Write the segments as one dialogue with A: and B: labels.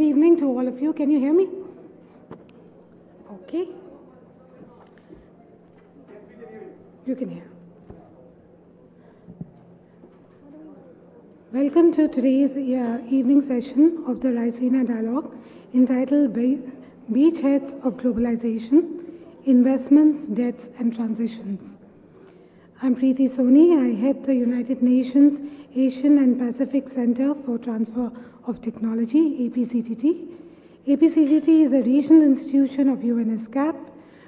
A: Good evening to all of you. Can you hear me? Okay.
B: Yes, we can hear you.
A: You can hear. Welcome to today's evening session of the Raisina dialogue entitled Beachheads of Globalization, Investments, Debts and Transitions. I'm Preeti Soni. I head the United Nations Asian and Pacific Center for Transfer of Technology, APCTT. APCTT is a regional institution of UNESCAP.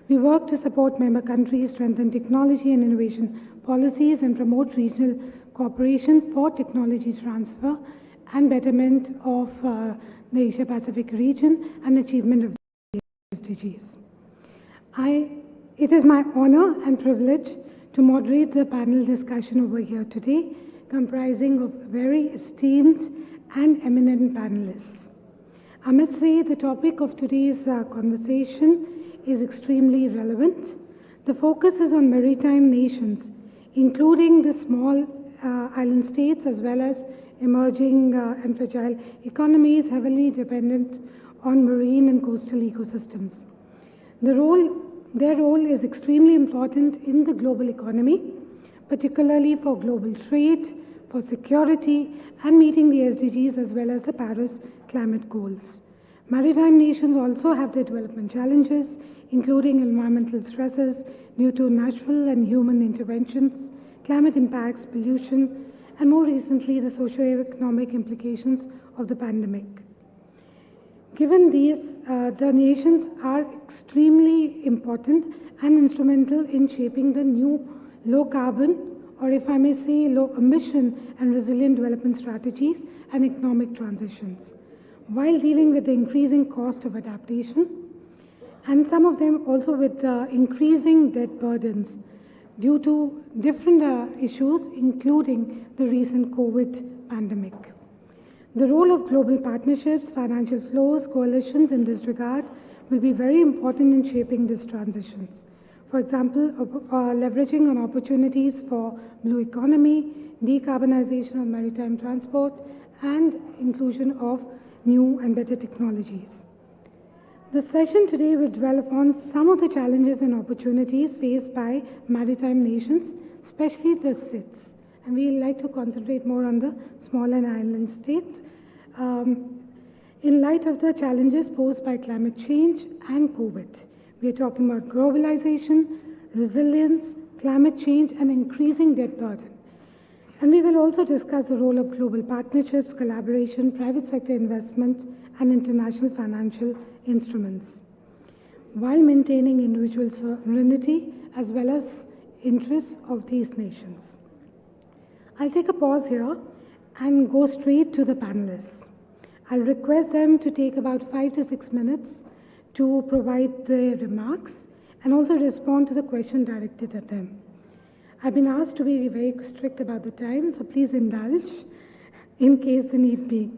A: We work to support member countries, strengthen technology and innovation policies, and promote regional cooperation for technology transfer and betterment of the Asia-Pacific region and achievement of the SDGs. It is my honor and privilege to moderate the panel discussion over here today, comprising of very esteemed and eminent panelists. I must say the topic of today's conversation is extremely relevant. The focus is on maritime nations, including the small island states as well as emerging and fragile economies heavily dependent on marine and coastal ecosystems. Their role is extremely important in the global economy, particularly for global trade, for security, and meeting the SDGs as well as the Paris climate goals. Maritime nations also have their development challenges, including environmental stresses due to natural and human interventions, climate impacts, pollution, and more recently, the socio-economic implications of the pandemic. Given these, the nations are extremely important and instrumental in shaping the new low-carbon, or if I may say, low-emission and resilient development strategies and economic transitions, while dealing with the increasing cost of adaptation, and some of them also with increasing debt burdens due to different issues, including the recent COVID pandemic. The role of global partnerships, financial flows, coalitions in this regard will be very important in shaping these transitions. For example, leveraging on opportunities for blue economy, decarbonization of maritime transport, and inclusion of new and better technologies. The session today will dwell upon some of the challenges and opportunities faced by maritime nations, especially the SIDS. And we like to concentrate more on the small and island states. In light of the challenges posed by climate change and COVID, we are talking about globalization, resilience, climate change, and increasing debt burden. And we will also discuss the role of global partnerships, collaboration, private sector investment, and international financial instruments, while maintaining individual sovereignty as well as interests of these nations. I'll take a pause here and go straight to the panelists. I'll request them to take about 5 to 6 minutes to provide their remarks and also respond to the question directed at them. I've been asked to be very strict about the time, so please indulge in case the need be.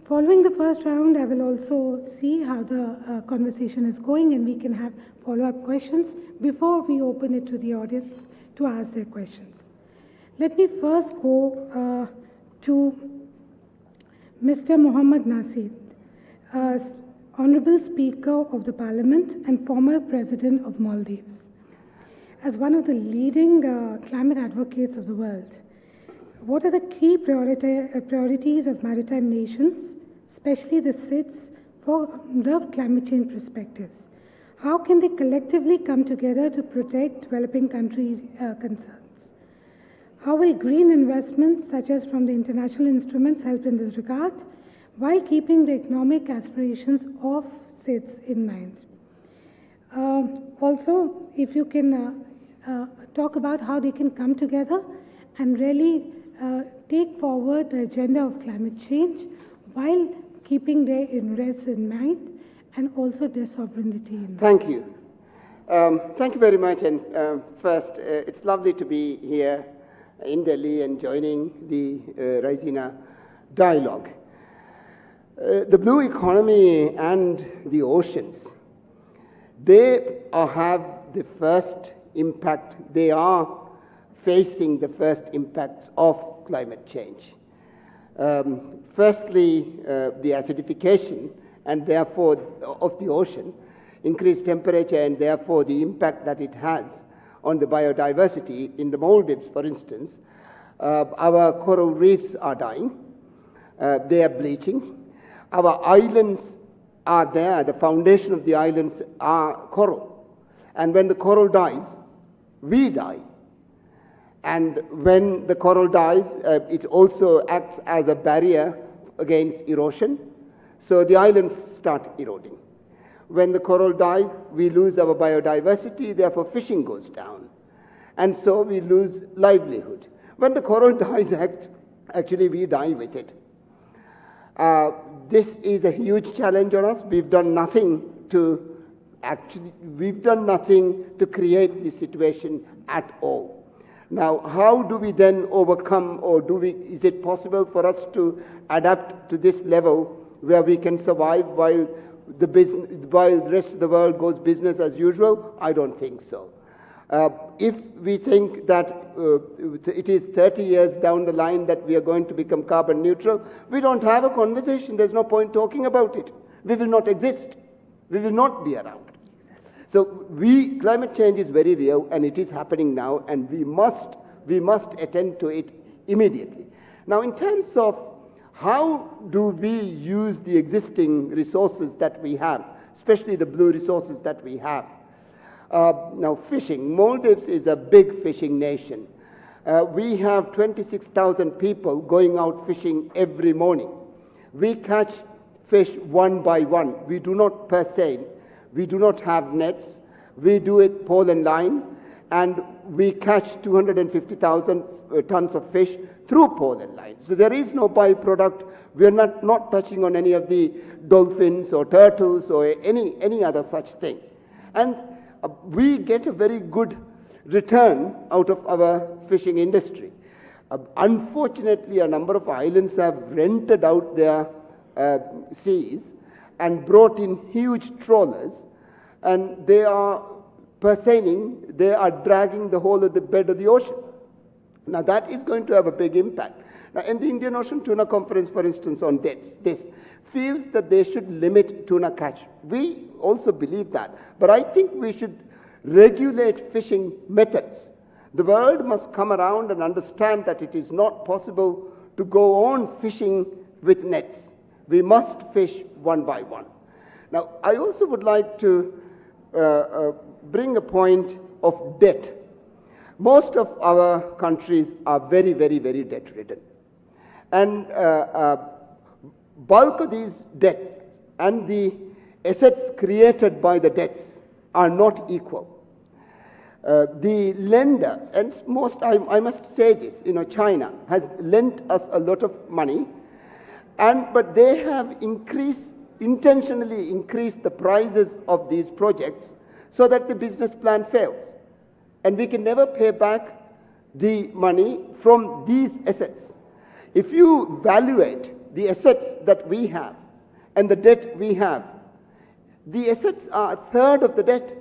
A: Following the first round, I will also see how the conversation is going and we can have follow-up questions before we open it to the audience to ask their questions. Let me first go to Mr. Mohamed Nasheed, Honorable Speaker of the Parliament and former President of Maldives. As one of the leading climate advocates of the world, what are the key priorities of maritime nations, especially the SIDS, for the climate change perspectives? How can they collectively come together to protect developing country concerns? How will green investments, such as from the international instruments, help in this regard, while keeping the economic aspirations of SIDS in mind? Also, if you can talk about how they can come together and really take forward the agenda of climate change while keeping their interests in mind and also their sovereignty in mind.
B: Thank you. Thank you very much. And first, it's lovely to be here in Delhi and joining the Raisina dialogue. The blue economy and the oceans, they have the first impact. They are facing the first impacts of climate change. Firstly, the acidification and therefore of the ocean, increased temperature, and therefore the impact that it has on the biodiversity. In the Maldives, for instance, our coral reefs are dying, they are bleaching. Our islands are there, the foundation of the islands are coral. And when the coral dies, we die. And when the coral dies, it also acts as a barrier against erosion. So the islands start eroding. When the coral die, we lose our biodiversity, therefore fishing goes down. And so we lose livelihood. When the coral dies, actually we die with it. This is a huge challenge on us. We've done nothing to create this situation at all. Now, how do we then overcome, or is it possible for us to adapt to this level where we can survive while the rest of the world goes business as usual? I don't think so. If we think that it is 30 years down the line that we are going to become carbon neutral, we don't have a conversation. There's no point talking about it. We will not exist. We will not be around. So climate change is very real, and it is happening now, and we must attend to it immediately. Now, in terms of how do we use the existing resources that we have, especially the blue resources that we have? Now, fishing. Maldives is a big fishing nation. We have 26,000 people going out fishing every morning. We catch fish one by one. We do not per se. We do not have nets. We do it pole and line, and we catch 250,000 tons of fish through pole and line. So there is no byproduct. We are not touching on any of the dolphins or turtles or any other such thing. And we get a very good return out of our fishing industry. Unfortunately, a number of islands have rented out their seas and brought in huge trawlers, and they are they are dragging the whole of the bed of the ocean. Now that is going to have a big impact. Now in the Indian Ocean Tuna Conference, for instance, on this feels that they should limit tuna catch. We also believe that, but I think we should regulate fishing methods. The world must come around and understand that it is not possible to go on fishing with nets. We must fish one by one. Now, I also would like to bring a point of debt. Most of our countries are very, very, very debt-ridden. And bulk of these debts and the assets created by the debts are not equal. The lender, and I must say this, China has lent us a lot of money, but they have intentionally increased the prices of these projects so that the business plan fails. And we can never pay back the money from these assets. If you evaluate the assets that we have and the debt we have, the assets are a third of the debt.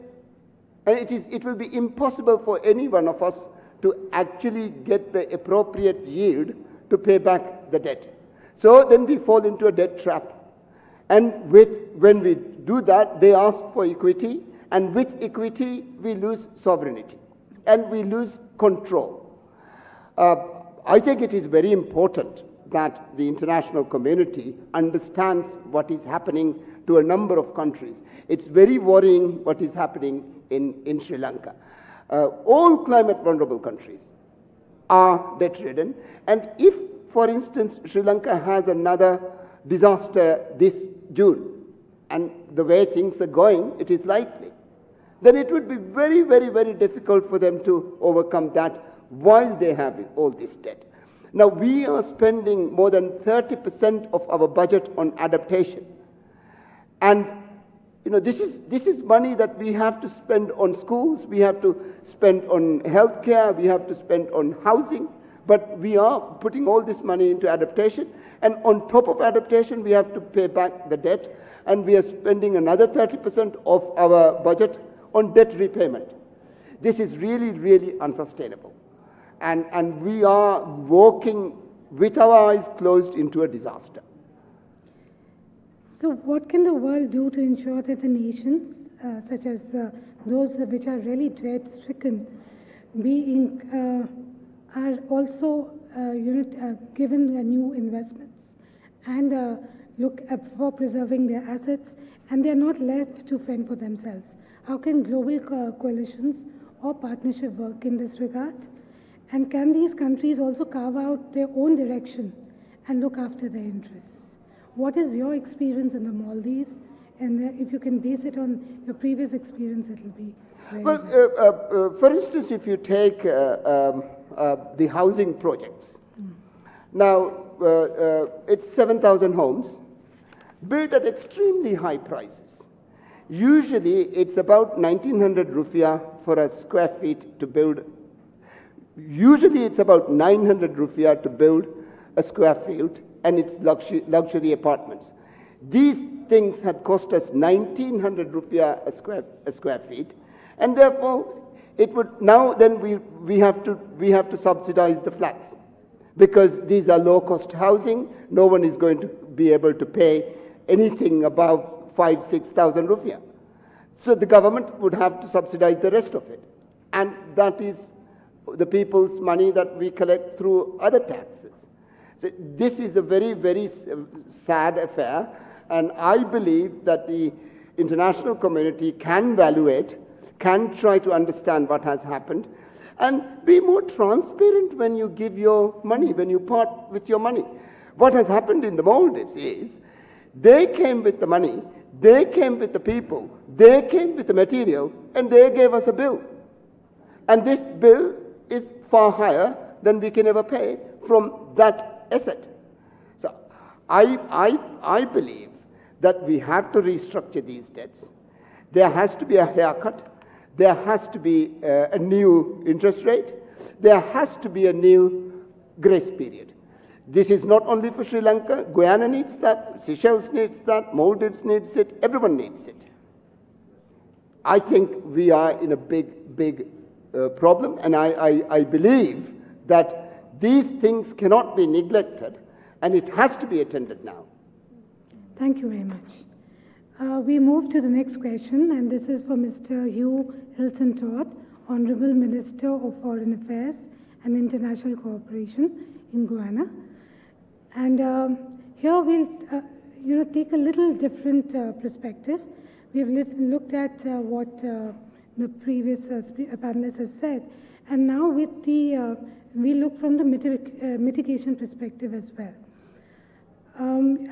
B: And it will be impossible for any one of us to actually get the appropriate yield to pay back the debt. So then we fall into a debt trap. And when we do that, they ask for equity, and with equity, we lose sovereignty, and we lose control. I think it is very important that the international community understands what is happening to a number of countries. It's very worrying what is happening in Sri Lanka. All climate vulnerable countries are debt-ridden, and if, for instance, Sri Lanka has another disaster this June, and the way things are going, it is likely, then it would be very, very, very difficult for them to overcome that while they have all this debt. Now, we are spending more than 30% of our budget on adaptation. And this is money that we have to spend on schools, we have to spend on healthcare, we have to spend on housing, but we are putting all this money into adaptation. And on top of adaptation, we have to pay back the debt, and we are spending another 30% of our budget on debt repayment. This is really, really unsustainable. And we are walking with our eyes closed into a disaster.
A: So what can the world do to ensure that the nations, such as those which are really drought-stricken, are also given new investments and look for preserving their assets, and they are not left to fend for themselves? How can global coalitions or partnership work in this regard? And can these countries also carve out their own direction and look after their interests? What is your experience in the Maldives? And if you can base it on your previous experience, it will be very
B: well. For instance, if you take the housing projects, now it's 7,000 homes built at extremely high prices. Usually, it's about 1,900 rupiah for a square feet to build. Usually, it's about 900 rupiah to build a square feet, and it's luxury apartments. These things had cost us 1,900 rupiah a square feet, and therefore it would now then we have to subsidize the flats, because these are low cost housing. No one is going to be able to pay anything above 5,000-6,000 rupiah. So the government would have to subsidize the rest of it, and that is the people's money that we collect through other taxes. So this is a very, very sad affair, and I believe that the international community can evaluate, can try to understand what has happened, and be more transparent when you give your money, when you part with your money. What has happened in the Maldives is they came with the money, they came with the people, they came with the material, and they gave us a bill. And this bill is far higher than we can ever pay from that asset. So I believe that we have to restructure these debts. There has to be a haircut. There has to be a new interest rate. There has to be a new grace period. This is not only for Sri Lanka. Guyana needs that. Seychelles needs that. Maldives needs it. Everyone needs it. I think we are in a big problem, and I believe that these things cannot be neglected, and it has to be attended now.
A: Thank you very much. We move to the next question, and this is for Mr. Hugh Hilton Todd, Honorable Minister of Foreign Affairs and International Cooperation in Guyana. And here we'll take a little different perspective. We've looked at what the previous panelist has said, and now with the we look from the mitigation perspective as well.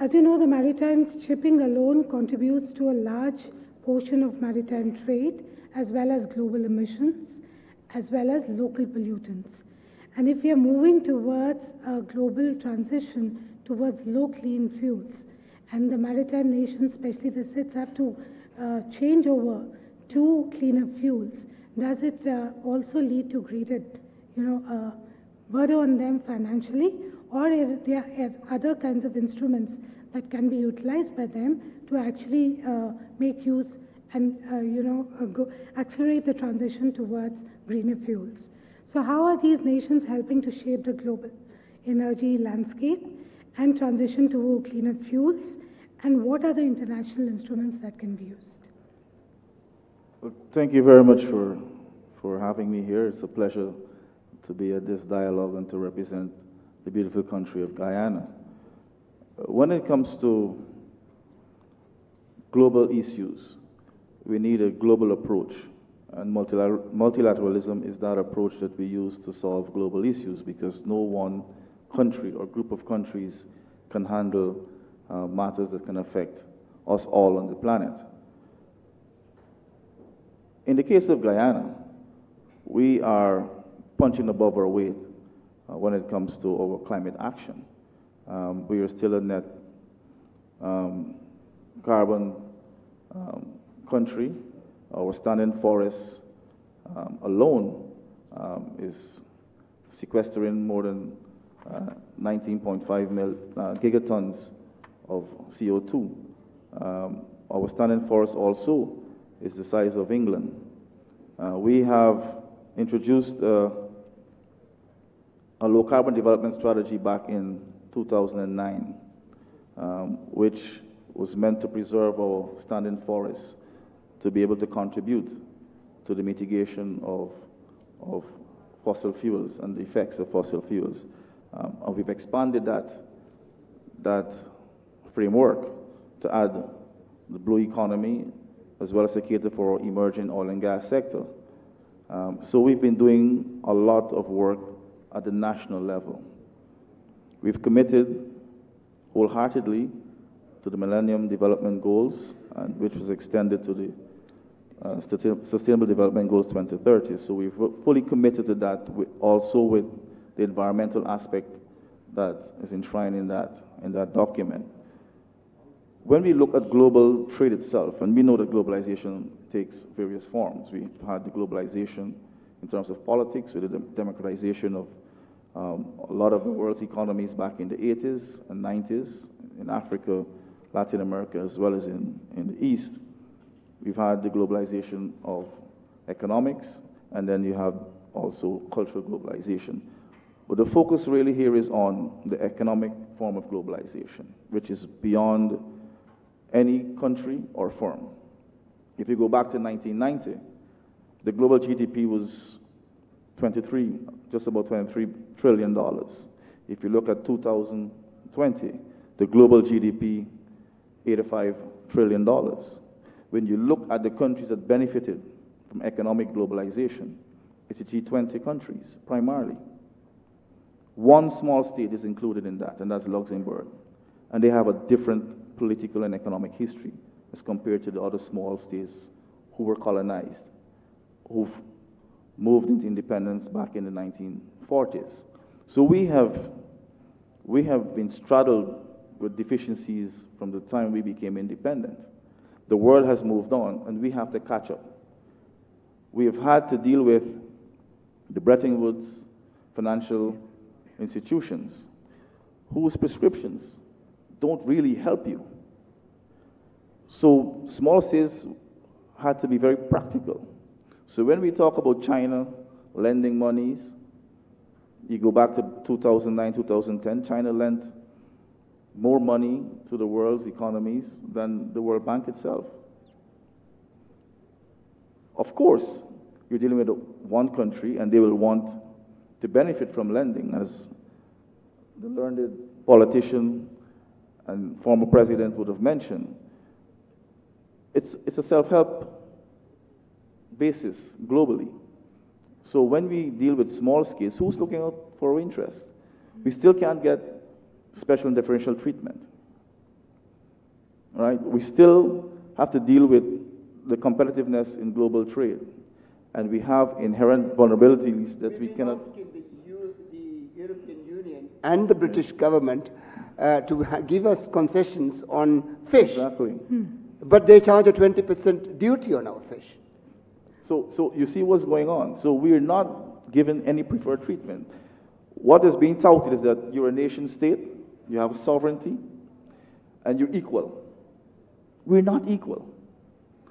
A: As you know, the maritime shipping alone contributes to a large portion of maritime trade, as well as global emissions, as well as local pollutants. And if we are moving towards a global transition towards low clean fuels, and the maritime nations, especially the SIDS, have to change over to cleaner fuels, does it also lead to greater, burden on them financially, or if there are other kinds of instruments that can be utilized by them to actually make use and accelerate the transition towards greener fuels? So how are these nations helping to shape the global energy landscape and transition to cleaner fuels, and what are the international instruments that can be used?
C: Well, thank you very much for having me here. It's a pleasure to be at this dialogue and to represent the beautiful country of Guyana. When it comes to global issues, we need a global approach, and multilateralism is that approach that we use to solve global issues, because no one country or group of countries can handle matters that can affect us all on the planet. In the case of Guyana, we are punching above our weight when it comes to our climate action. We are still a net carbon country. Our standing forests alone is sequestering more than 19.5 gigatons of CO2. Our standing forest also is the size of England. We have introduced a low carbon development strategy back in 2009, which was meant to preserve our standing forests, to be able to contribute to the mitigation of fossil fuels and the effects of fossil fuels. And we've expanded that framework to add the blue economy as well as to cater for our emerging oil and gas sector. So we've been doing a lot of work at the national level. We've committed wholeheartedly to the Millennium Development Goals, which was extended to the Sustainable Development Goals 2030. So we've fully committed to that, also with the environmental aspect that is enshrined in that document. When we look at global trade itself, and we know that globalization takes various forms. We've had the globalization in terms of politics, with the democratization of a lot of the world's economies back in the 80s and 90s, in Africa, Latin America, as well as in the East. We've had the globalization of economics, and then you have also cultural globalization. But the focus really here is on the economic form of globalization, which is beyond any country or firm. If you go back to 1990, the global GDP was just about $23 trillion. If you look at 2020, the global GDP, $85 trillion. When you look at the countries that benefited from economic globalization, it's the G20 countries, primarily. One small state is included in that, and that's Luxembourg. And they have a different political and economic history as compared to the other small states who were colonized, who've moved into independence back in the 1940s. So we have been straddled with deficiencies from the time we became independent. The world has moved on, and we have to catch up. We have had to deal with the Bretton Woods financial institutions, whose prescriptions don't really help you. So small states had to be very practical. So when we talk about China lending monies, you go back to 2009, 2010, China lent more money to the world's economies than the World Bank itself. Of course, you're dealing with one country, and they will want to benefit from lending, as the learned politician and former president would have mentioned. It's a self-help basis globally. So when we deal with small scales, who's looking out for our interest? We still can't get special and differential treatment. Right? We still have to deal with the competitiveness in global trade. And we have inherent vulnerabilities that we cannot...
B: The European Union and the British government to give us concessions on fish.
C: Exactly.
B: But they charge a 20% duty on our fish.
C: So you see what's going on. So we're not given any preferred treatment. What is being touted is that you're a nation state, you have sovereignty, and you're equal. We're not equal.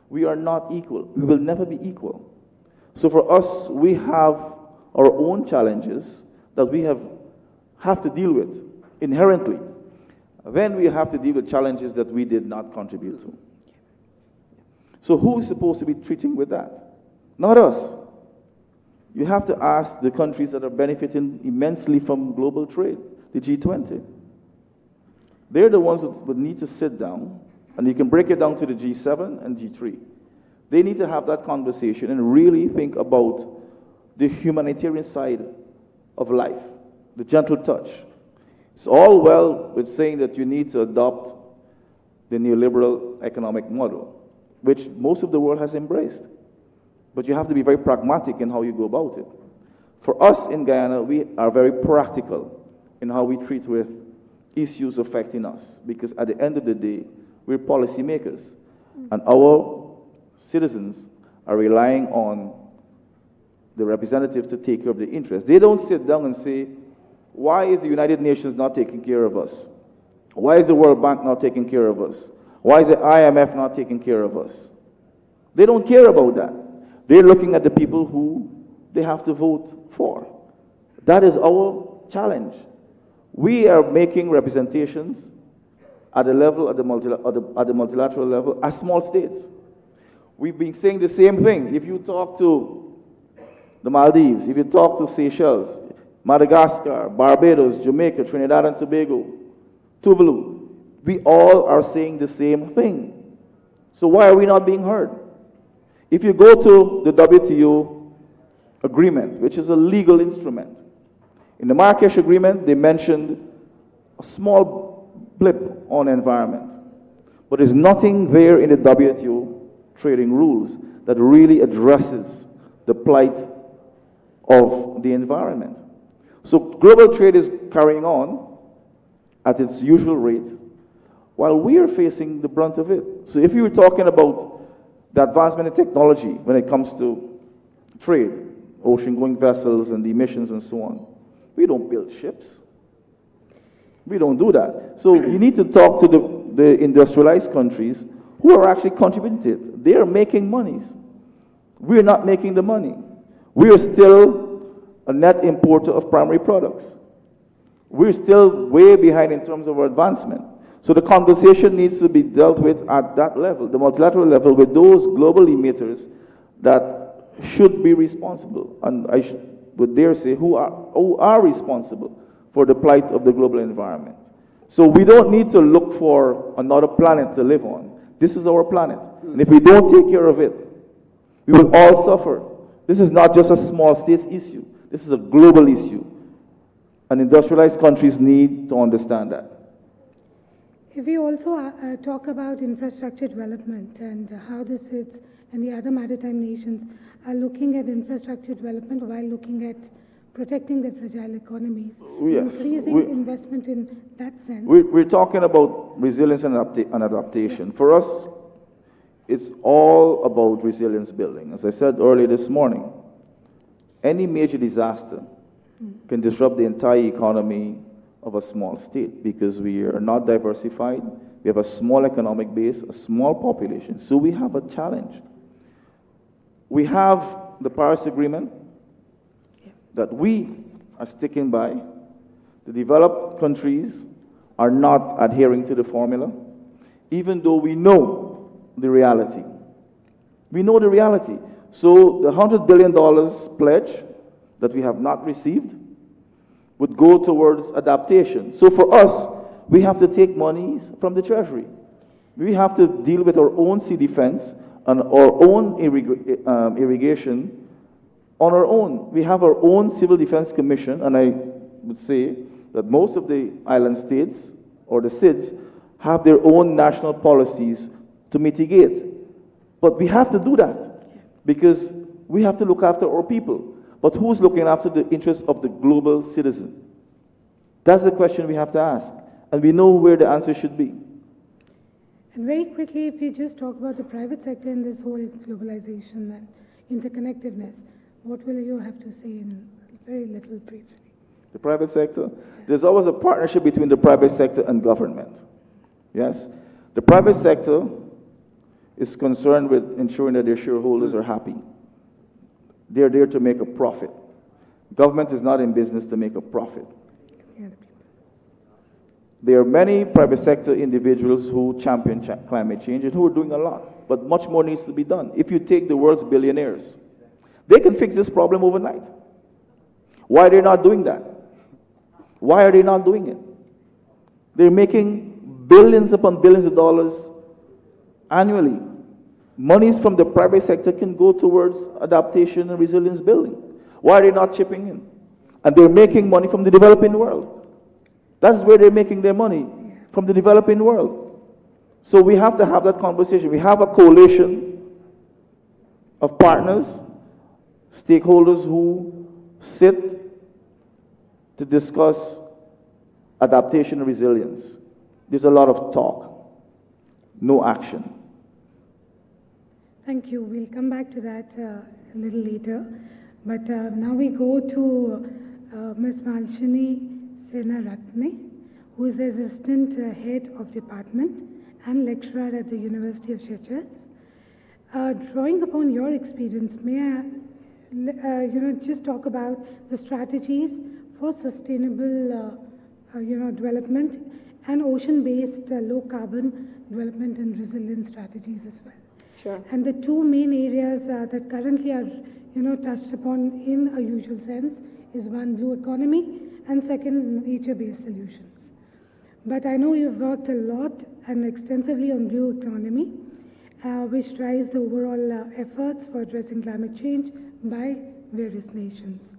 C: We are not equal. We will never be equal. So for us, we have our own challenges that we have to deal with inherently. Then we have to deal with challenges that we did not contribute to. So who is supposed to be treating with that? Not us. You have to ask the countries that are benefiting immensely from global trade, the G20. They're the ones that would need to sit down, and you can break it down to the G7 and G3. They need to have that conversation and really think about the humanitarian side of life, the gentle touch. It's all well with saying that you need to adopt the neoliberal economic model, which most of the world has embraced. But you have to be very pragmatic in how you go about it. For us in Guyana, we are very practical in how we treat with issues affecting us, because at the end of the day, we're policymakers, and our citizens are relying on the representatives to take care of their interests. They don't sit down and say, why is the United Nations not taking care of us? Why is the World Bank not taking care of us? Why is the IMF not taking care of us? They don't care about that. They're looking at the people who they have to vote for. That is our challenge. We are making representations at the level, at the multilateral level, as small states. We've been saying the same thing. If you talk to the Maldives, if you talk to Seychelles, Madagascar, Barbados, Jamaica, Trinidad and Tobago, Tuvalu, we all are saying the same thing. So why are we not being heard? If you go to the WTO agreement, which is a legal instrument, in the Marrakesh agreement, they mentioned a small blip on environment. But there's nothing there in the WTO trading rules that really addresses the plight of the environment. So global trade is carrying on at its usual rate while we are facing the brunt of it. So if you were talking about the advancement in technology when it comes to trade, ocean-going vessels and the emissions and so on, we don't build ships. We don't do that. So you need to talk to the industrialized countries who are actually contributing to it. They are making monies. We're not making the money. We are still a net importer of primary products. We're still way behind in terms of our advancement. So the conversation needs to be dealt with at that level, the multilateral level, with those global emitters that should be responsible. And I would dare say who are responsible for the plight of the global environment. So we don't need to look for another planet to live on. This is our planet. And if we don't take care of it, we will all suffer. This is not just a small states issue. This is a global issue. And industrialized countries need to understand that.
A: If we also talk about infrastructure development and how the SIDS and the other maritime nations are looking at infrastructure development while looking at protecting their fragile economies,
C: yes,
A: increasing investment in that sense.
C: We're talking about resilience and adaptation. For us, it's all about resilience building. As I said earlier this morning, any major disaster can disrupt the entire economy of a small state because we are not diversified. We have a small economic base, a small population. So we have a challenge. We have the Paris Agreement that we are sticking by. The developed countries are not adhering to the formula, even though we know the reality. We know the reality. So the $100 billion pledge that we have not received would go towards adaptation. So for us, we have to take monies from the Treasury. We have to deal with our own sea defense and our own irrigation on our own. We have our own Civil Defense Commission, and I would say that most of the island states, or the SIDS, have their own national policies to mitigate. But we have to do that, because we have to look after our people. But who's looking after the interests of the global citizen? That's the question we have to ask. And we know where the answer should be.
A: And very quickly, if we just talk about the private sector in this whole globalization and interconnectedness, what will you have to say in very little briefly?
C: The private sector? There's always a partnership between the private sector and government. Yes? The private sector is concerned with ensuring that their shareholders are happy. They're there to make a profit. Government is not in business to make a profit. There are many private sector individuals who champion climate change and who are doing a lot, but much more needs to be done. If you take the world's billionaires, they can fix this problem overnight. Why are they not doing that? Why are they not doing it? They're making billions upon billions of dollars annually. Monies from the private sector can go towards adaptation and resilience building. Why are they not chipping in? And they're making money from the developing world. That's where they're making their money, from the developing world. So we have to have that conversation. We have a coalition of partners, stakeholders who sit to discuss adaptation and resilience. There's a lot of talk, no action.
A: Thank you. We'll come back to that a little later. But now we go to Ms. Malshini Senaratne, who is the Assistant Head of Department and Lecturer at the University of Seychelles. Drawing upon your experience, may I just talk about the strategies for sustainable development and ocean-based low-carbon development and resilience strategies as well.
D: Sure.
A: And the two main areas that currently are, touched upon in a usual sense is one, blue economy, and second, nature-based solutions. But I know you've worked a lot and extensively on blue economy, which drives the overall efforts for addressing climate change by various nations.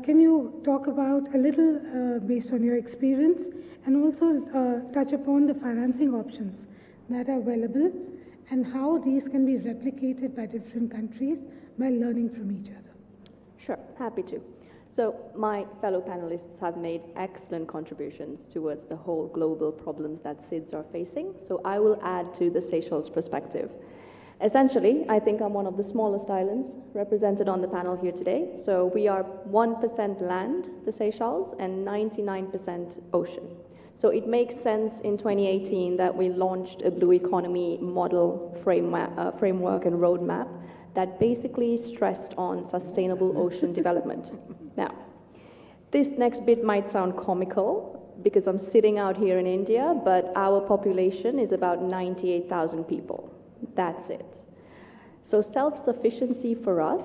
A: Can you talk about a little based on your experience and also touch upon the financing options that are available and how these can be replicated by different countries by learning from each other?
D: Sure, happy to. So my fellow panelists have made excellent contributions towards the whole global problems that SIDS are facing. So I will add to the Seychelles perspective. Essentially, I think I'm one of the smallest islands represented on the panel here today. So we are 1% land, the Seychelles, and 99% ocean. So it makes sense in 2018 that we launched a blue economy model framework and roadmap that basically stressed on sustainable ocean development. Now, this next bit might sound comical because I'm sitting out here in India, but our population is about 98,000 people. That's it. So self-sufficiency for us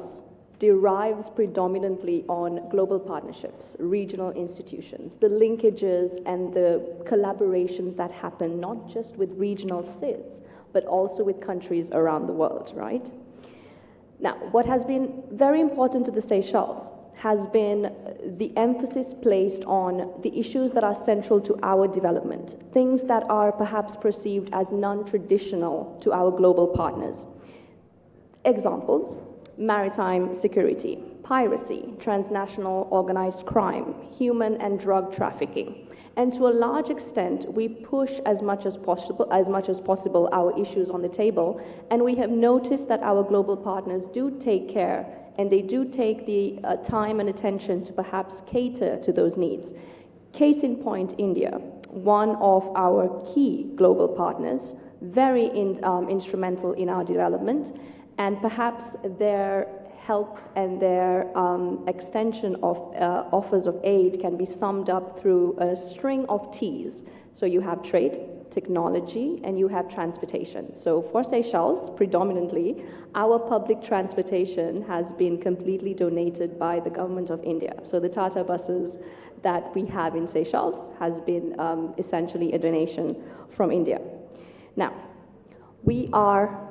D: derives predominantly on global partnerships, regional institutions, the linkages and the collaborations that happen not just with regional SIDS, but also with countries around the world, right? Now, what has been very important to the Seychelles has been the emphasis placed on the issues that are central to our development, things that are perhaps perceived as non-traditional to our global partners. Examples: maritime security, piracy, transnational organized crime, human and drug trafficking. And to a large extent, we push as much as possible our issues on the table, and we have noticed that our global partners do take care and they do take the time and attention to perhaps cater to those needs. Case in point, India, one of our key global partners, very instrumental in our development, and perhaps their help and their extension of offers of aid can be summed up through a string of T's. So you have trade, technology, and you have transportation. So for Seychelles, predominantly, our public transportation has been completely donated by the government of India. So the Tata buses that we have in Seychelles has been essentially a donation from India. Now, we are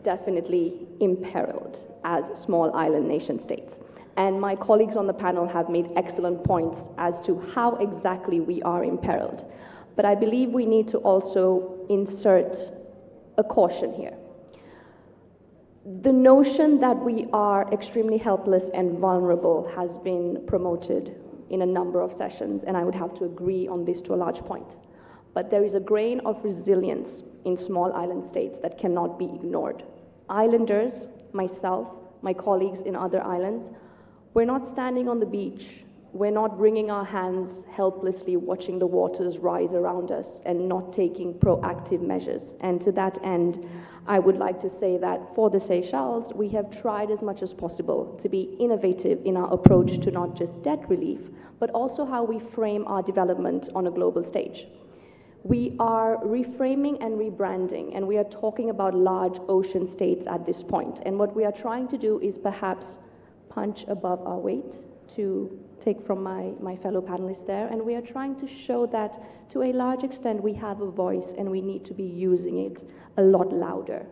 D: definitely imperiled as small island nation states. And my colleagues on the panel have made excellent points as to how exactly we are imperiled. But I believe we need to also insert a caution here. The notion that we are extremely helpless and vulnerable has been promoted in a number of sessions, and I would have to agree on this to a large point. But there is a grain of resilience in small island states that cannot be ignored. Islanders, myself, my colleagues in other islands, we're not standing on the beach. We're not wringing our hands helplessly watching the waters rise around us and not taking proactive measures. And to that end, I would like to say that for the Seychelles, we have tried as much as possible to be innovative in our approach to not just debt relief, but also how we frame our development on a global stage. We are reframing and rebranding, and we are talking about large ocean states at this point. And what we are trying to do is perhaps punch above our weight, to take from my fellow panelists there, and we are trying to show that to a large extent we have a voice and we need to be using it a lot louder.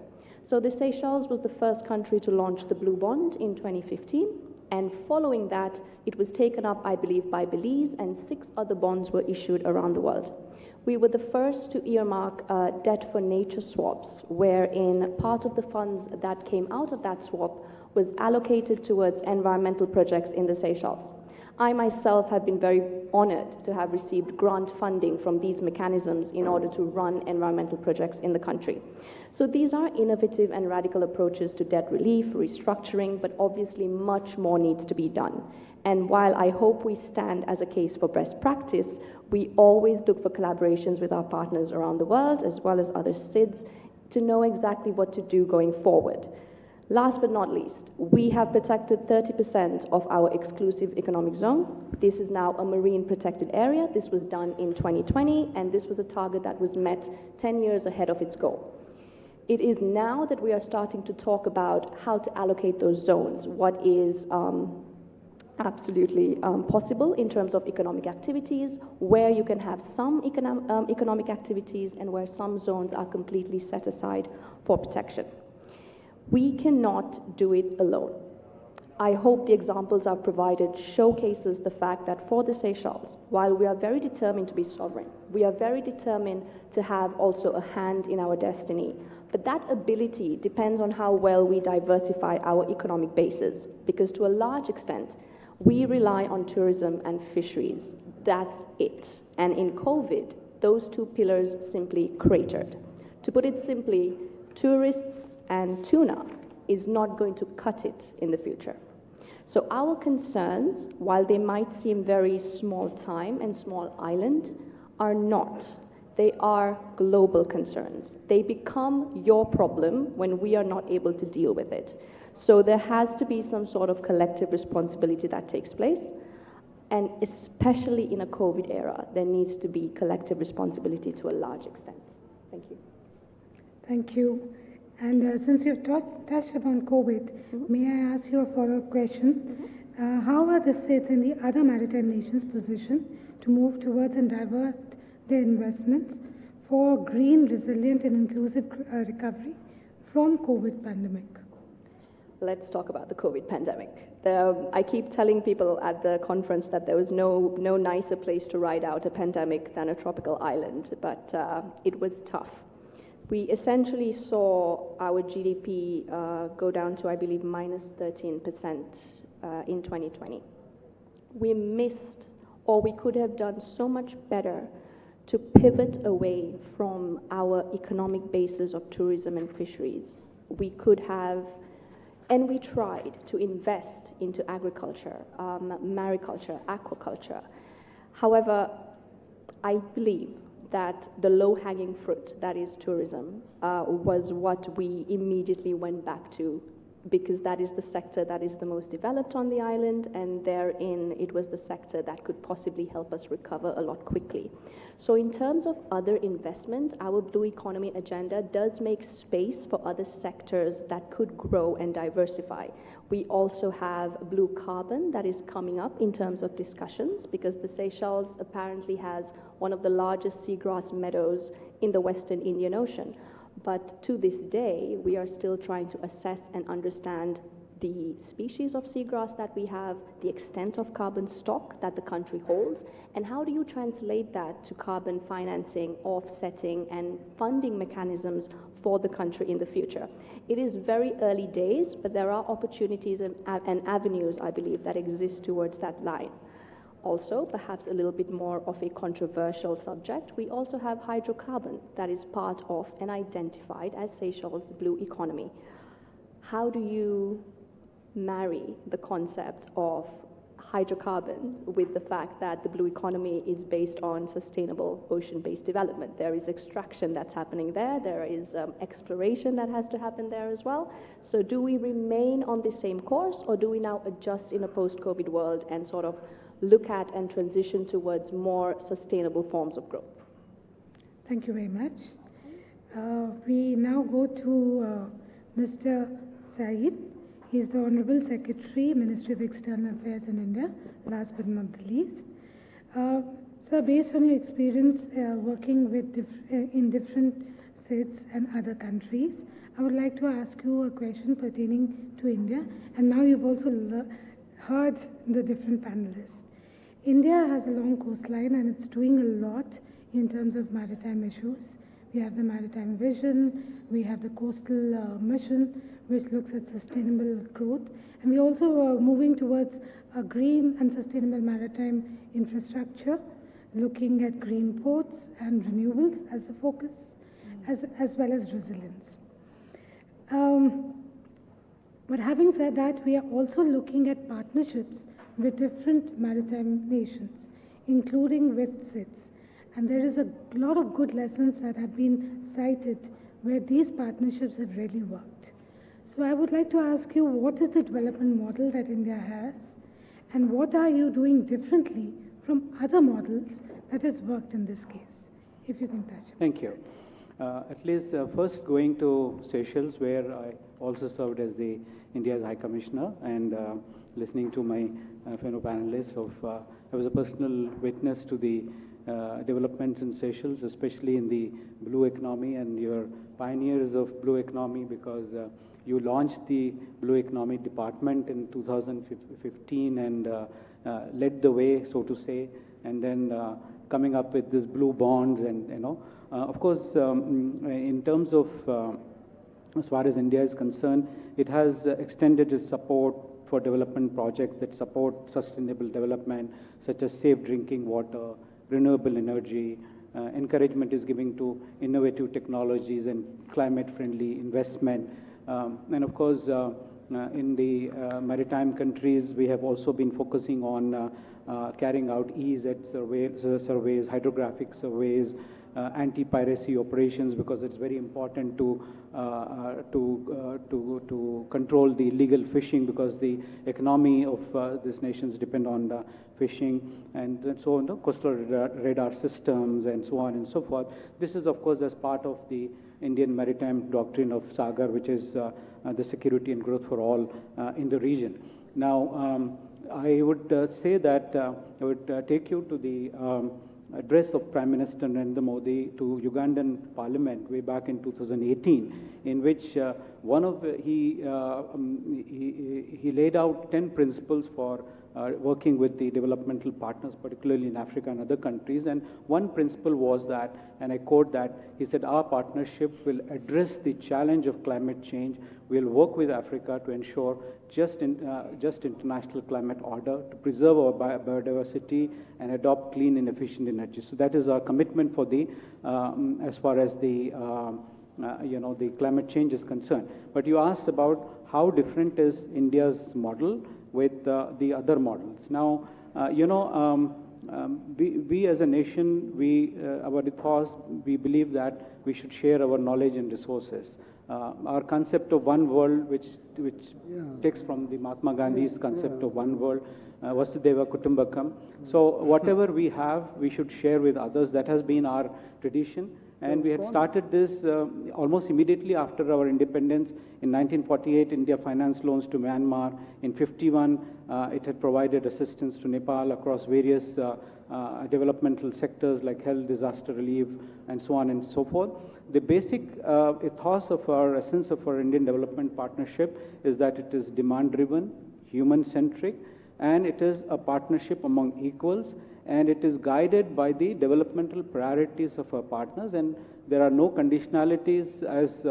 D: So the Seychelles was the first country to launch the Blue Bond in 2015, and following that it was taken up, I believe, by Belize, and 6 other bonds were issued around the world. We were the first to earmark debt for nature swaps, wherein part of the funds that came out of that swap was allocated towards environmental projects in the Seychelles. I myself have been very honored to have received grant funding from these mechanisms in order to run environmental projects in the country. So these are innovative and radical approaches to debt relief, restructuring, but obviously much more needs to be done. And while I hope we stand as a case for best practice, we always look for collaborations with our partners around the world, as well as other SIDS, to know exactly what to do going forward. Last but not least, we have protected 30% of our exclusive economic zone. This is now a marine protected area. This was done in 2020, and this was a target that was met 10 years ahead of its goal. It is now that we are starting to talk about how to allocate those zones, what is absolutely possible in terms of economic activities, where you can have some economic activities and where some zones are completely set aside for protection. We cannot do it alone. I hope the examples I've provided showcases the fact that for the Seychelles, while we are very determined to be sovereign, we are very determined to have also a hand in our destiny. But that ability depends on how well we diversify our economic bases, because to a large extent, we rely on tourism and fisheries. That's it. And in COVID, those two pillars simply cratered. To put it simply, tourists and tuna is not going to cut it in the future. So our concerns, while they might seem very small time and small island, are not. They are global concerns. They become your problem when we are not able to deal with it. So there has to be some sort of collective responsibility that takes place. And especially in a COVID era, there needs to be collective responsibility to a large extent. Thank you.
A: Thank you. And since you've touched upon COVID, may I ask you a follow-up question? How are the states and the other maritime nations positioned to move towards and divert their investments for green, resilient, and inclusive recovery from COVID pandemic?
D: Let's talk about the COVID pandemic. I keep telling people at the conference that there was no nicer place to ride out a pandemic than a tropical island, but it was tough. We essentially saw our GDP go down to, I believe, minus 13% in 2020. We missed, or we could have done so much better to pivot away from our economic basis of tourism and fisheries. We could have, and we tried to invest into agriculture, mariculture, aquaculture. However, I believe that the low-hanging fruit, that is tourism, was what we immediately went back to, because that is the sector that is the most developed on the island, and therein it was the sector that could possibly help us recover a lot quickly. So in terms of other investment, our blue economy agenda does make space for other sectors that could grow and diversify. We also have blue carbon that is coming up in terms of discussions, because the Seychelles apparently has one of the largest seagrass meadows in the Western Indian Ocean. But to this day, we are still trying to assess and understand the species of seagrass that we have, the extent of carbon stock that the country holds, and how do you translate that to carbon financing, offsetting, and funding mechanisms for the country in the future. It is very early days, but there are opportunities and avenues, I believe, that exist towards that line. Also, perhaps a little bit more of a controversial subject, we also have hydrocarbon that is part of and identified as Seychelles' blue economy. How do you marry the concept of hydrocarbon with the fact that the blue economy is based on sustainable ocean-based development? There is extraction that's happening there. There is exploration that has to happen there as well. So do we remain on the same course, or do we now adjust in a post-COVID world and sort of look at and transition towards more sustainable forms of growth?
A: Thank you very much. We now go to Mr. Sayeed. He is the Honorable Secretary, Ministry of External Affairs in India, last but not the least. So based on your experience working with in different states and other countries, I would like to ask you a question pertaining to India. And now you've also heard the different panelists. India has a long coastline and it's doing a lot in terms of maritime issues. We have the Maritime Vision, we have the Coastal Mission, which looks at sustainable growth. And we also are moving towards a green and sustainable maritime infrastructure, looking at green ports and renewables as the focus, as well as resilience. But having said that, we are also looking at partnerships with different maritime nations, including with SIDS. And there is a lot of good lessons that have been cited where these partnerships have really worked. So I would like to ask you, what is the development model that India has, and what are you doing differently from other models that has worked in this case? If you can touch.
E: Thank you. At least first going to Seychelles, where I also served as the India's High Commissioner, and listening to my fellow panelists, I was a personal witness to the developments in Seychelles, especially in the blue economy, and you're pioneers of blue economy because you launched the blue economy department in 2015 and led the way, so to say, and then coming up with this blue bonds and, of course, in terms of, as far as India is concerned, it has extended its support for development projects that support sustainable development, such as safe drinking water, renewable energy, encouragement is giving to innovative technologies and climate-friendly investment. And of course, in the maritime countries, we have also been focusing on carrying out EEZ surveys, hydrographic surveys, anti-piracy operations, because it's very important to control the illegal fishing, because the economy of these nations depend on the fishing, and so on, the coastal radar systems and so on and so forth. This is, of course, as part of the Indian maritime doctrine of Sagar, which is the security and growth for all in the region. Now, I would say that I would take you to the address of Prime Minister Narendra Modi to Ugandan Parliament way back in 2018, in which he laid out 10 principles for working with the developmental partners, particularly in Africa and other countries. And one principle was that, and I quote that, he said, our partnership will address the challenge of climate change. We'll work with Africa to ensure just international climate order, to preserve our biodiversity and adopt clean and efficient energy. So that is our commitment for the, as far as the, the climate change is concerned. But you asked about how different is India's model with the other models. Now, we as a nation, our ethos, we believe that we should share our knowledge and resources. Our concept of one world, which takes from the Mahatma Gandhi's concept of one world, Vasudhaiva Kutumbakam. So whatever we have, we should share with others. That has been our tradition. And we had started this almost immediately after our independence. In 1948, India financed loans to Myanmar. In 51, it had provided assistance to Nepal across various developmental sectors like health, disaster relief, and so on and so forth. The basic ethos of our essence of our Indian development partnership is that it is demand-driven, human-centric, and it is a partnership among equals, and it is guided by the developmental priorities of our partners, and there are no conditionalities, as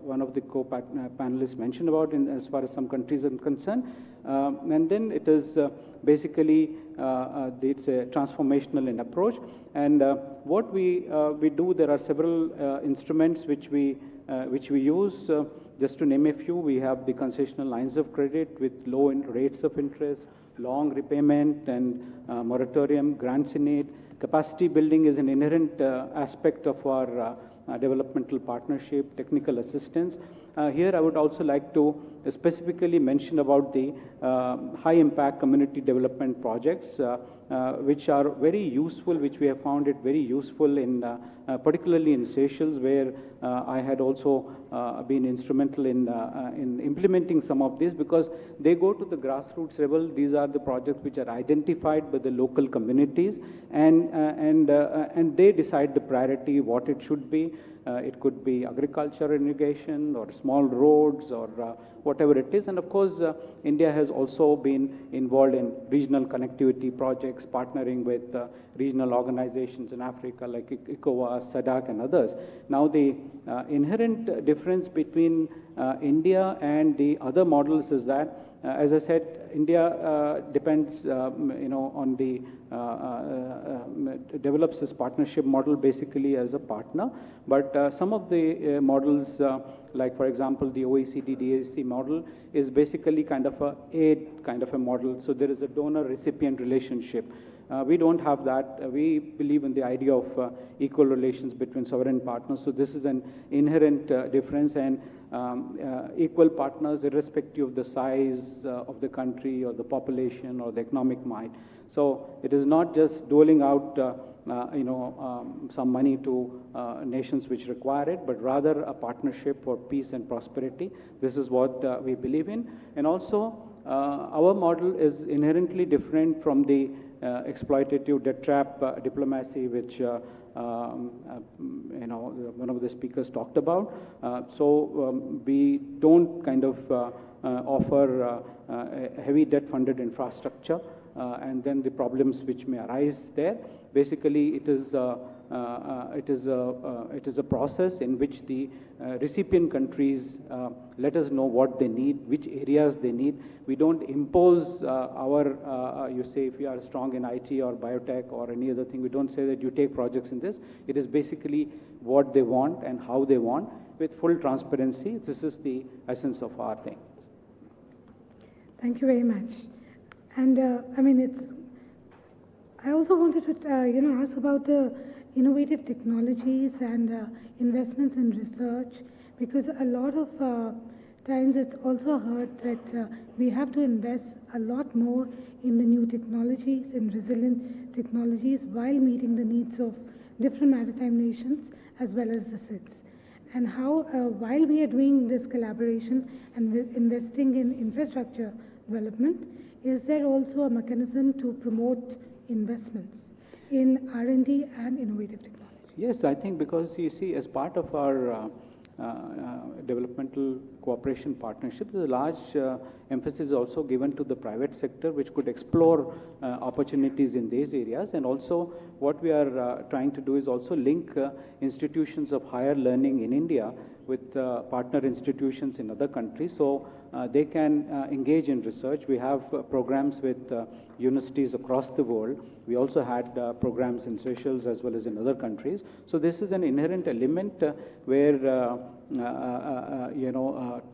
E: one of the co-panelists mentioned about, as far as some countries are concerned. And then it is basically, it's a transformational in approach. And what we do, there are several instruments which we use. Just to name a few, we have the concessional lines of credit with low rates of interest, long repayment and moratorium, grants in aid. Capacity building is an inherent aspect of our developmental partnership, technical assistance. Here I would also like to specifically mention about the high impact community development projects, which are very useful, which we have found it very useful in, particularly in Seychelles, where I had also been instrumental in implementing some of this, because they go to the grassroots level. These are the projects which are identified by the local communities, and they decide the priority, what it should be. It could be agriculture, irrigation, or small roads, or whatever it is. And of course, India has also been involved in regional connectivity projects, partnering with regional organizations in Africa like ECOWAS, SADC, and others. Now, the inherent difference between India and the other models is that, as I said, India depends, on the develops this partnership model basically as a partner. But some of the models, like for example the OECD DAC model, is basically kind of a aid kind of a model. So there is a donor-recipient relationship. We don't have that. We believe in the idea of equal relations between sovereign partners. So this is an inherent difference. And equal partners irrespective of the size of the country or the population or the economic might. So it is not just doling out some money to nations which require it, but rather a partnership for peace and prosperity. This is what we believe in. And also, our model is inherently different from the exploitative debt trap diplomacy, which one of the speakers talked about. We don't kind of offer a heavy debt-funded infrastructure, and then the problems which may arise there. Basically, it is a process in which the recipient countries let us know what they need, which areas they need. We don't impose you say if you are strong in IT or biotech or any other thing, we don't say that you take projects in this. It is basically what they want and how they want with full transparency. This is the essence of our thing.
A: Thank you very much. And I also wanted to ask about the innovative technologies and investments in research, because a lot of times it's also heard that we have to invest a lot more in the new technologies and resilient technologies while meeting the needs of different maritime nations as well as the SIDS. And how, while we are doing this collaboration and investing in infrastructure development, is there also a mechanism to promote investments in R&D and innovative technology?
E: Yes, I think because you see, as part of our developmental cooperation partnership, the large emphasis is also given to the private sector, which could explore opportunities in these areas. And also, what we are trying to do is also link institutions of higher learning in India with partner institutions in other countries, so they can engage in research. We have programs with universities across the world. We also had programs in Seychelles as well as in other countries. So this is an inherent element where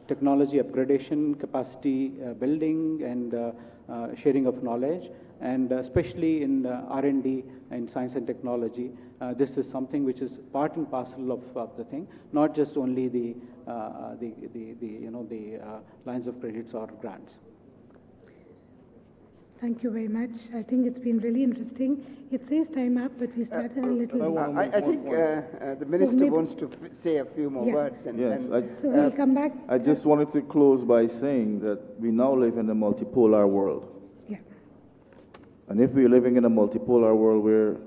E: technology upgradation, capacity building, and sharing of knowledge, and especially in R&D and science and technology, this is something which is part and parcel of the thing, not just only the lines of credits or grants.
A: Thank you very much. I think it's been really interesting. It says time up, but we started a little late.
B: I think the minister wants to say a few more words.
A: So we'll come back.
C: I just wanted to close by saying that we now live in a multipolar world.
A: Yeah.
C: And if we're living in a multipolar world where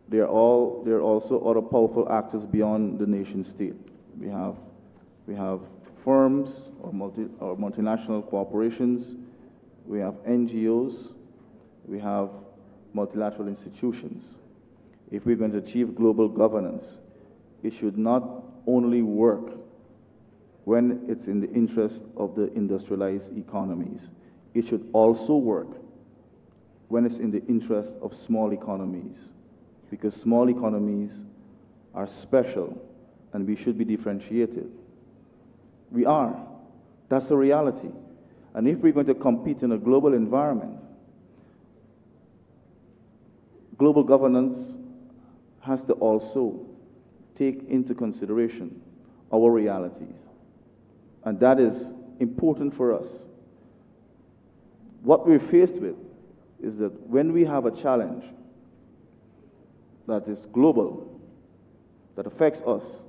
C: there are also other powerful actors beyond the nation state. We have firms or multinational corporations. We have NGOs. We have multilateral institutions. If we're going to achieve global governance, it should not only work when it's in the interest of the industrialized economies. It should also work when it's in the interest of small economies, because small economies are special and we should be differentiated. We are. That's a reality. And if we're going to compete in a global environment, global governance has to also take into consideration our realities. And that is important for us. What we're faced with is that when we have a challenge that is global, that affects us,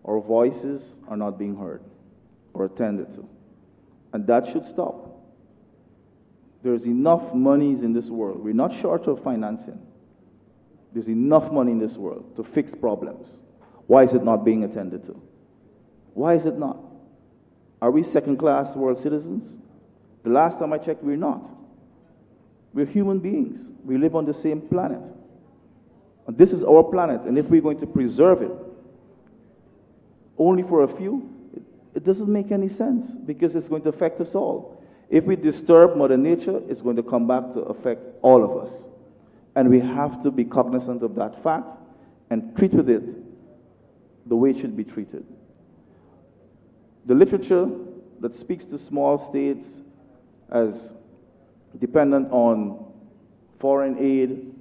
C: our voices are not being heard or attended to. And that should stop. There's enough monies in this world. We're not short of financing. There's enough money in this world to fix problems. Why is it not being attended to? Why is it not? Are we second-class world citizens? The last time I checked, we're not. We're human beings. We live on the same planet. And this is our planet, and if we're going to preserve it only for a few, it doesn't make any sense, because it's going to affect us all. If we disturb Mother Nature, it's going to come back to affect all of us. And we have to be cognizant of that fact and treat with it the way it should be treated. The literature that speaks to small states as dependent on foreign aid,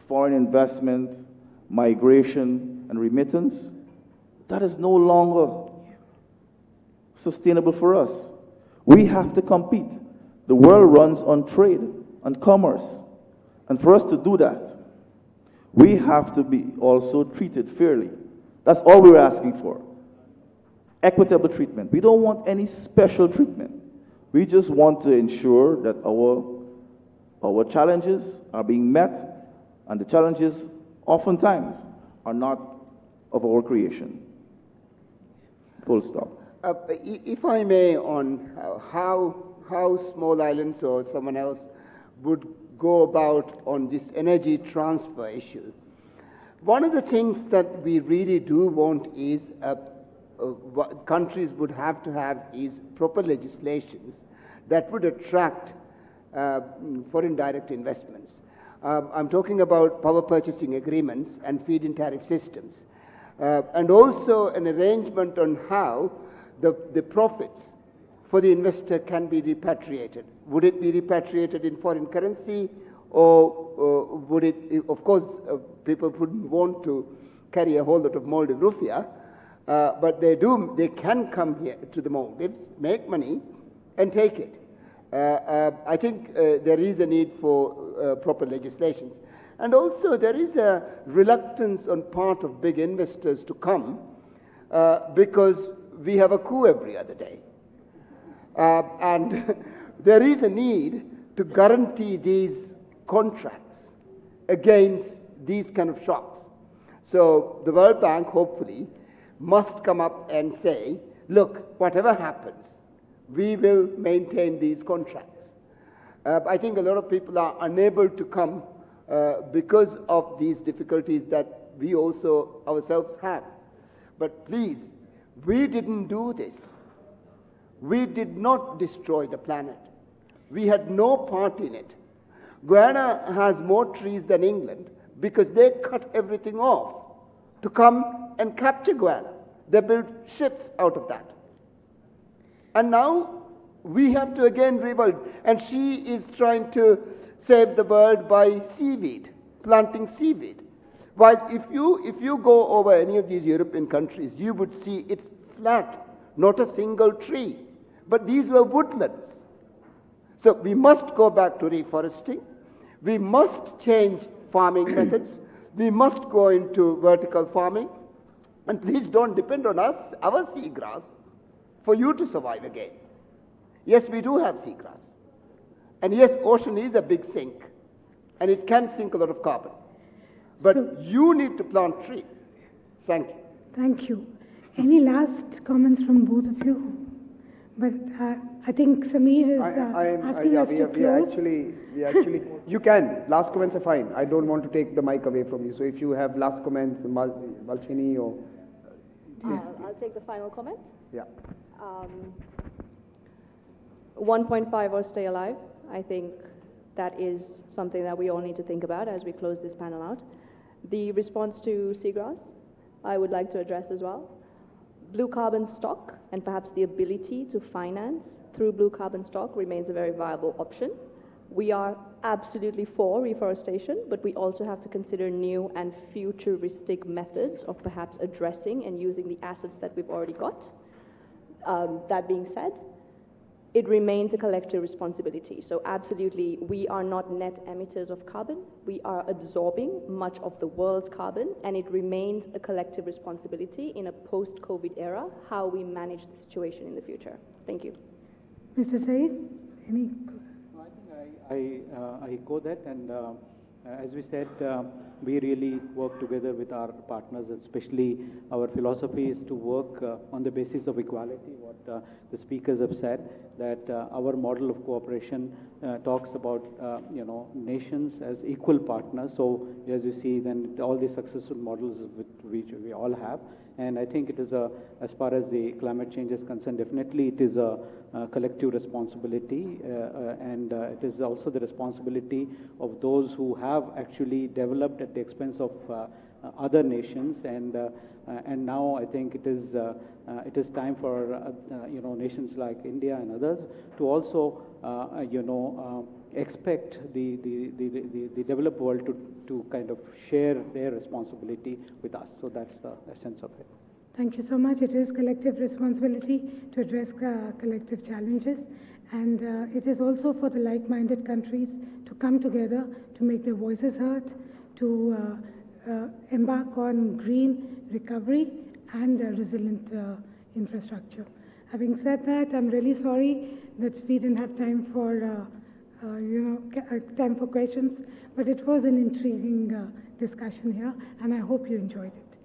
C: foreign investment, migration, and remittance, that is no longer sustainable for us. We have to compete. The world runs on trade and commerce. And for us to do that, we have to be also treated fairly. That's all we're asking for. Equitable treatment. We don't want any special treatment. We just want to ensure that our challenges are being met, and the challenges oftentimes are not of our creation. Full stop.
B: If I may, on how small islands or someone else would go about on this energy transfer issue. One of the things that we really do want is what countries would have to have is proper legislations that would attract foreign direct investments. I'm talking about power purchasing agreements and feed-in tariff systems, and also an arrangement on how the profits for the investor can be repatriated. Would it be repatriated in foreign currency, or would it, of course, people wouldn't want to carry a whole lot of Maldives rupiah, but they can come here to the Maldives, make money, and take it. I think there is a need for proper legislations. And also there is a reluctance on part of big investors to come because we have a coup every other day. And there is a need to guarantee these contracts against these kind of shocks. So the World Bank, hopefully, must come up and say, look, whatever happens, we will maintain these contracts. I think a lot of people are unable to come because of these difficulties that we also ourselves have. But please, we didn't do this. We did not destroy the planet. We had no part in it. Guyana has more trees than England because they cut everything off to come and capture Guyana. They built ships out of that. And now we have to again rebuild. And she is trying to save the world by seaweed, planting seaweed. While if you go over any of these European countries, you would see it's flat, not a single tree. But these were woodlands. So we must go back to reforesting. We must change farming methods. We must go into vertical farming. And please don't depend on us, our seagrass, for you to survive again. Yes, we do have seagrass. And yes, ocean is a big sink. And it can sink a lot of carbon. But you need to plant trees. Thank you.
A: Thank you. Any last comments from both of you? But I think Sameer is asking us to close.
F: We actually, you can. Last comments are fine. I don't want to take the mic away from you. So if you have last comments, Malshini or...
D: I'll take the final comment.
F: Yeah.
D: 1.5 or stay alive. I think that is something that we all need to think about as we close this panel out. The response to seagrass, I would like to address as well. Blue carbon stock and perhaps the ability to finance through blue carbon stock remains a very viable option. We are absolutely for reforestation, but we also have to consider new and futuristic methods of perhaps addressing and using the assets that we've already got. That being said, it remains a collective responsibility. So absolutely, we are not net emitters of carbon. We are absorbing much of the world's carbon, and it remains a collective responsibility in a post-COVID era, how we manage the situation in the future. Thank you.
A: Mr. Sayeed, any?
E: I think I echo that, and as we said, we really work together with our partners, especially our philosophy is to work on the basis of equality, what the speakers have said, that our model of cooperation talks about, nations as equal partners. So as you see, then all the successful models which we all have. And I think it is as far as the climate change is concerned, definitely it is a collective responsibility, and it is also the responsibility of those who have actually developed at the expense of other nations. And now I think it is time for nations like India and others to also expect the developed world to kind of share their responsibility with us. So that's the essence of it.
A: Thank you so much. It is collective responsibility to address collective challenges, and it is also for the like-minded countries to come together to make their voices heard, to embark on green recovery and resilient infrastructure. Having said that, I'm really sorry that we didn't have time for time for questions, but it was an intriguing discussion here, and I hope you enjoyed it.